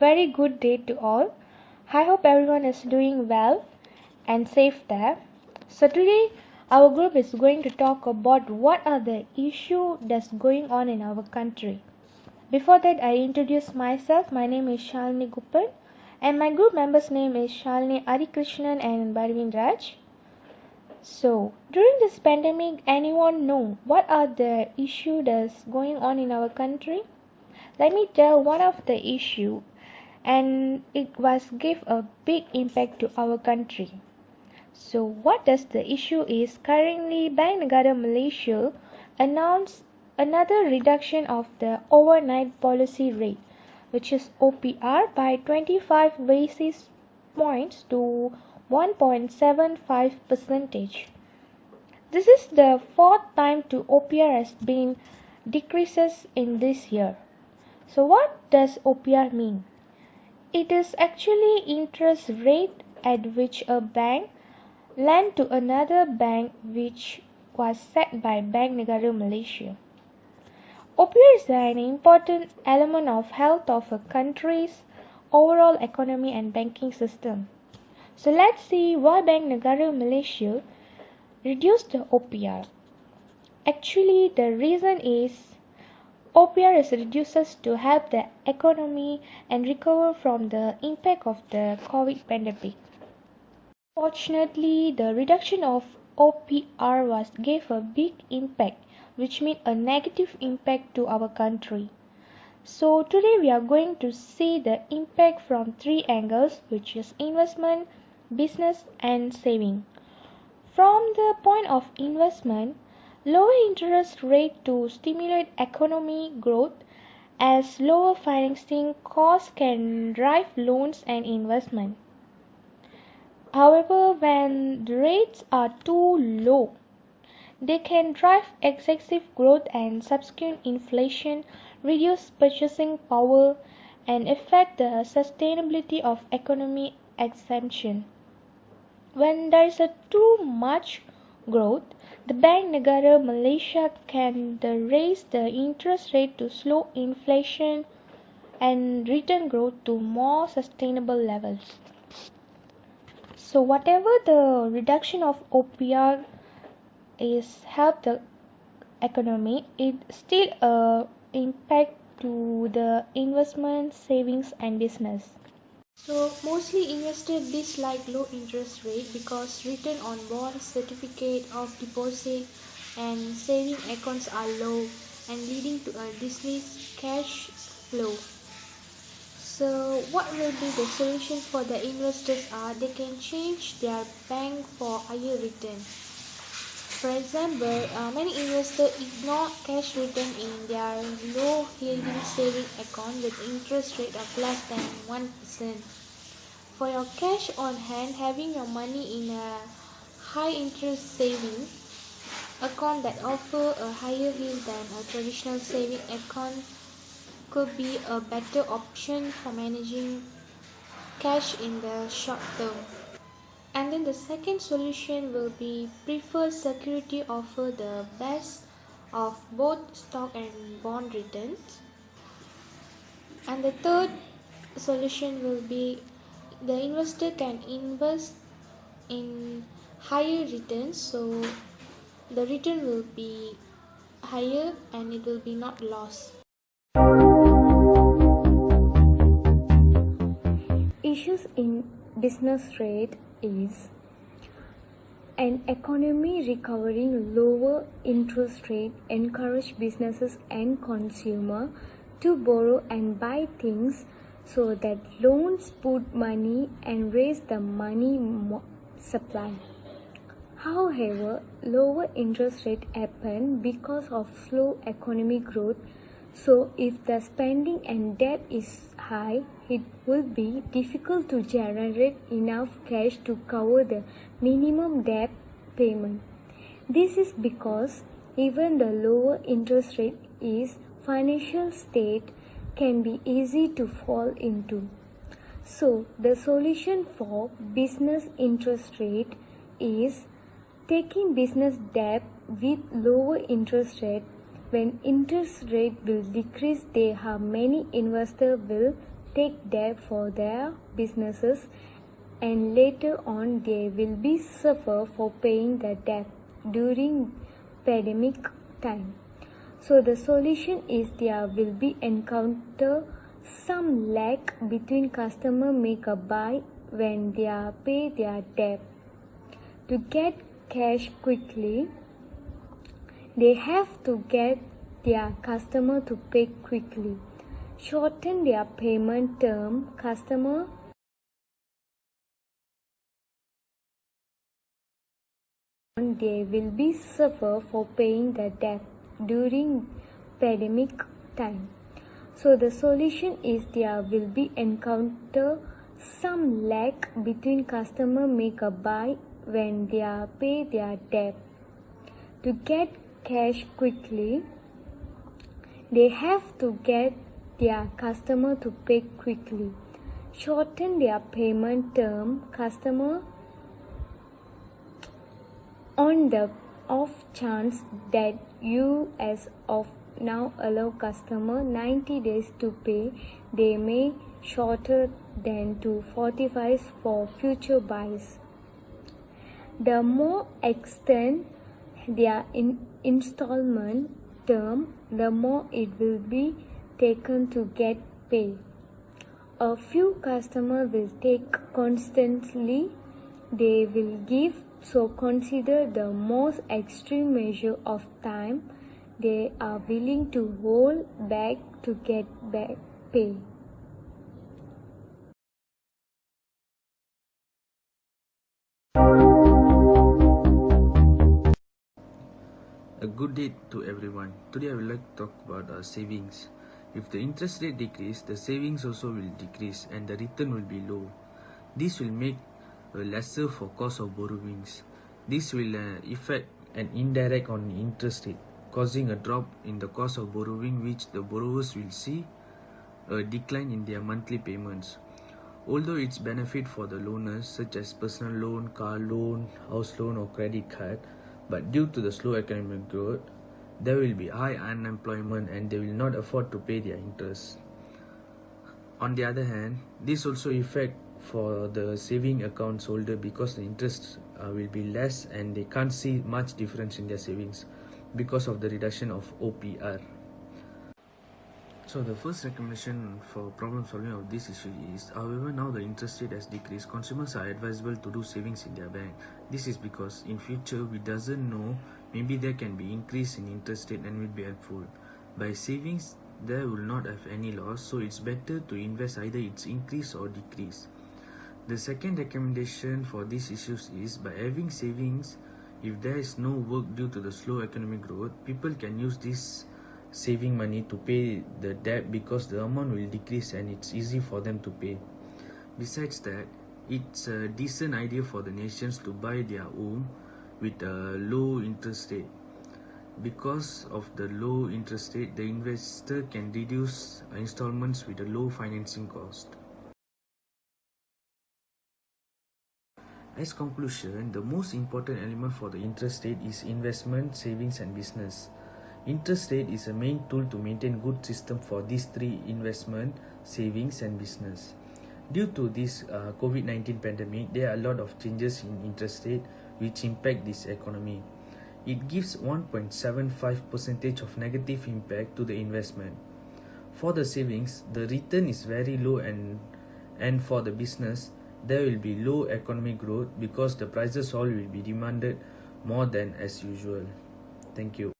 very good day to all. I hope everyone is doing well and safe there. So today our group is going to talk about what are the issues that's going on in our country. Before that, I introduce myself. My name is Shalini Guppan and my group members' name is Shalini Arikrishnan and Barvin Raj. So during this pandemic, anyone know what are the issues that's going on in our country? Let me tell one of the issue, and it was give a big impact to our country. So what does the issue is? Currently, Bank Negara Malaysia announced another reduction of the overnight policy rate, which is OPR, by 25 basis points to 1.75%. This is the fourth time to OPR has been decreases in this year. So what does OPR mean? It is actually interest rate at which a bank lend to another bank, which was set by Bank Negara Malaysia. OPR is an important element of health of a country's overall economy and banking system. So let's see why Bank Negara Malaysia reduced the OPR. Actually, the reason is OPR is reduced to help the economy and recover from the impact of the COVID pandemic. Fortunately, the reduction of OPR gave a big impact, which means a negative impact to our country. So today we are going to see the impact from three angles, which is investment, business and saving. From the point of investment, lower interest rate to stimulate economy growth, as lower financing costs can drive loans and investment. However, when the rates are too low, they can drive excessive growth and subsequent inflation, reduce purchasing power, and affect the sustainability of economic expansion. When there is too much growth, the Bank Negara Malaysia can raise the interest rate to slow inflation and return growth to more sustainable levels. So whatever the reduction of OPR is help the economy, it still impact to the investment, savings and business. So mostly investors dislike low interest rate because return on bond, certificate of deposit and saving accounts are low and leading to a decreased cash flow. So what will be the solution for the investors are they can change their bank for higher return. For example, many investors ignore cash return in their low yielding saving account with interest rate of less than 1%. For your cash on hand, having your money in a high interest saving account that offer a higher yield than a traditional saving account could be a better option for managing cash in the short term. And then the second solution will be preferred security offer the best of both stock and bond returns. And the third solution will be the investor can invest in higher returns, so the return will be higher and it will be not lost. Issues in business rate is an economy recovering lower interest rate encourage businesses and consumer to borrow and buy things so that loans put money and raise the money supply. However, lower interest rate happen because of slow economic growth. So if the spending and debt is high, it will be difficult to generate enough cash to cover the minimum debt payment. This is because even the lower interest rate is financial state can be easy to fall into. So the solution for business interest rate is taking business debt with lower interest rate. When interest rate will decrease, there are many investors will take debt for their businesses, and later on they will be suffer for paying the debt during pandemic time. So the solution is there will be encounter some lag between customer make a buy when they pay their debt. To get cash quickly, they have to get their customer to pay quickly. Shorten their payment term, customer they will be suffer for paying the debt during pandemic time. So the solution is there will be encounter some lag between customer make a buy when they pay their debt. To get cash quickly, they have to get their customer to pay quickly. Shorten their payment term, customer on the off chance that you as of now allow customer 90 days to pay, they may shorter than to 45 for future buys. The more extend their installment term, the more it will be taken to get paid. A few customers will take constantly, they will give, so consider the most extreme measure of time they are willing to hold back to get back pay. A good day to everyone. Today I would like to talk about savings. If the interest rate decrease, the savings also will decrease and the return will be low. This will make lesser for cost of borrowings. This will affect an indirect on interest rate, causing a drop in the cost of borrowing, which the borrowers will see a decline in their monthly payments. Although it's benefit for the loaners such as personal loan, car loan, house loan or credit card, but due to the slow economic growth, there will be high unemployment and they will not afford to pay their interest. On the other hand, this also affect for the saving accounts holder because the interest will be less and they can't see much difference in their savings because of the reduction of OPR. So the first recommendation for problem solving of this issue is, however, now the interest rate has decreased, consumers are advisable to do savings in their bank. This is because in future we doesn't know, maybe there can be increase in interest rate and will be helpful. By savings, there will not have any loss, so it's better to invest either it's increase or decrease. The second recommendation for these issues is, by having savings, if there is no work due to the slow economic growth, people can use this saving money to pay the debt because the amount will decrease and it's easy for them to pay. Besides that, it's a decent idea for the nations to buy their home with a low interest rate. Because of the low interest rate, the investor can reduce installments with a low financing cost. As conclusion, the most important element for the interest rate is investment, savings and business. Interest rate is a main tool to maintain good system for these three: investment, savings and business. Due to this COVID-19 pandemic, there are a lot of changes in interest rate which impact this economy. It gives 1.75% of negative impact to the investment. For the savings, the return is very low and for the business, there will be low economic growth because the prices all will be demanded more than as usual. Thank you.